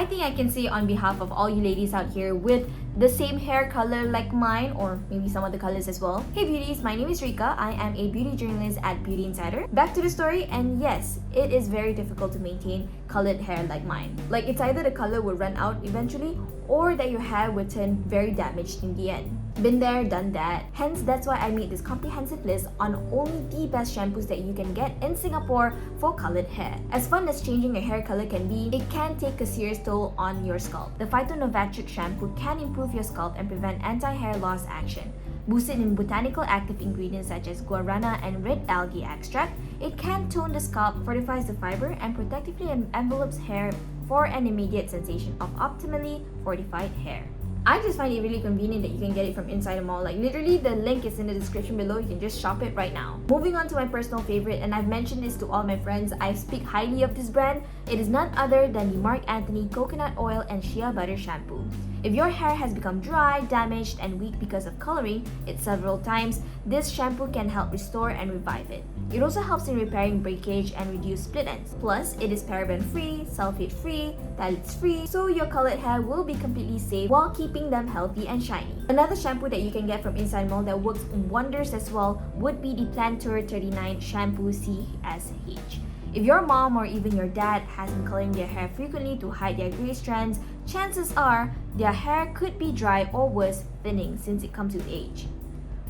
I think I can say on behalf of all you ladies out here with the same hair color like mine, or maybe some other colors as well. Hey beauties, my name is Rika. I am a beauty journalist at Beauty Insider. Back to the story, and yes, it is very difficult to maintain colored hair like mine. Like, it's either the color will run out eventually or that your hair will turn very damaged in the end. Been there, done that. Hence, that's why I made this comprehensive list on only the best shampoos that you can get in Singapore for colored hair. As fun as changing your hair color can be, it can take a serious toll on your scalp. The PHYTONOVATHRIX shampoo can improve your scalp and prevent anti-hair loss action. Boosted in botanical active ingredients such as guarana and red algae extract, it can tone the scalp, fortifies the fiber, and protectively envelopes hair for an immediate sensation of optimally fortified hair. I just find it really convenient that you can get it from inside a mall. Like, literally, the link is in the description below. You can just shop it right now. Moving on to my personal favorite, and I've mentioned this to all my friends. I speak highly of this brand. It is none other than the Marc Coconut Oil and Shea Butter Shampoo. If your hair has become dry, damaged, and weak because of coloring it several times, this shampoo can help restore and revive it. It also helps in repairing breakage and reduce split ends. Plus, it is paraben-free, sulfate-free, phthalates-free, so your colored hair will be completely safe while keeping them healthy and shiny. Another shampoo that you can get from Inside Mall that works wonders as well would be the Plantur 39 Shampoo CSH. If your mom or even your dad has been coloring their hair frequently to hide their gray strands, chances are their hair could be dry or worse, thinning since it comes with age.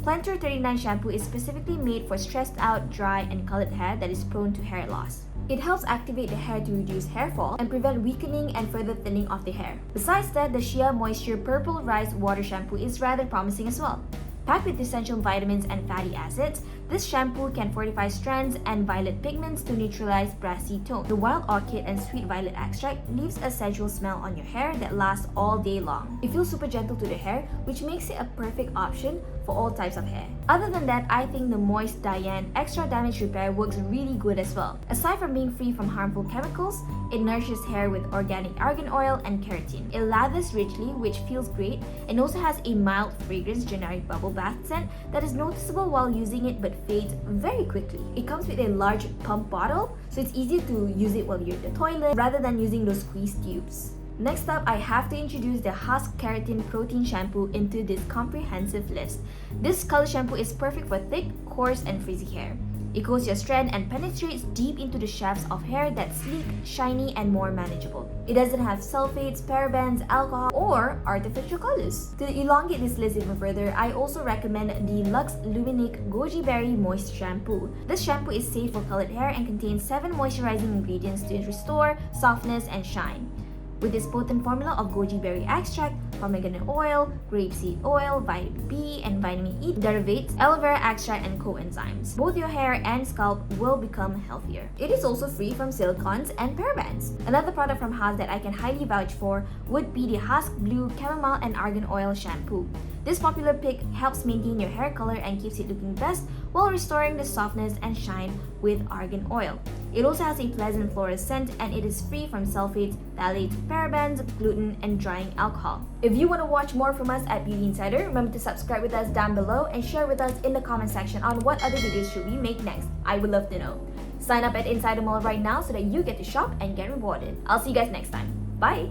Plantur 39 shampoo is specifically made for stressed out, dry, and colored hair that is prone to hair loss. It helps activate the hair to reduce hair fall and prevent weakening and further thinning of the hair. Besides that, the Shea Moisture Purple Rice Water Shampoo is rather promising as well. Packed with essential vitamins and fatty acids, this shampoo can fortify strands and violet pigments to neutralize brassy tone. The wild orchid and sweet violet extract leaves a sensual smell on your hair that lasts all day long. It feels super gentle to the hair, which makes it a perfect option for all types of hair. Other than that, I think the moist Diane Extra Damage Repair works really good as well. Aside from being free from harmful chemicals, it nourishes hair with organic argan oil and keratin. It lathers richly, which feels great, and also has a mild fragrance generic bubble bath scent that is noticeable while using it but fades very quickly. It comes with a large pump bottle, so it's easier to use it while you're in the toilet rather than using those squeeze tubes. Next up, I have to introduce the Hask Keratin Protein Shampoo into this comprehensive list. This color shampoo is perfect for thick, coarse, and frizzy hair. It coats your strand and penetrates deep into the shafts of hair that's sleek, shiny, and more manageable. It doesn't have sulfates, parabens, alcohol, or artificial colors. To elongate this list even further, I also recommend the Luxe Luminique Goji Berry Moist Shampoo. This shampoo is safe for colored hair and contains 7 moisturizing ingredients to restore softness and shine. With this potent formula of goji berry extract, pomegranate oil, grapeseed oil, vitamin B, and vitamin E derivatives, aloe vera extract, and coenzymes, both your hair and scalp will become healthier. It is also free from silicons and parabens. Another product from Hask that I can highly vouch for would be the Hask Blue Chamomile and Argan Oil Shampoo. This popular pick helps maintain your hair color and keeps it looking best while restoring the softness and shine with argan oil. It also has a pleasant floral scent, and it is free from sulfates, phthalates, parabens, gluten, and drying alcohol. If you want to watch more from us at Beauty Insider, remember to subscribe with us down below and share with us in the comment section on what other videos should we make next. I would love to know. Sign up at Insider Mall right now so that you get to shop and get rewarded. I'll see you guys next time. Bye!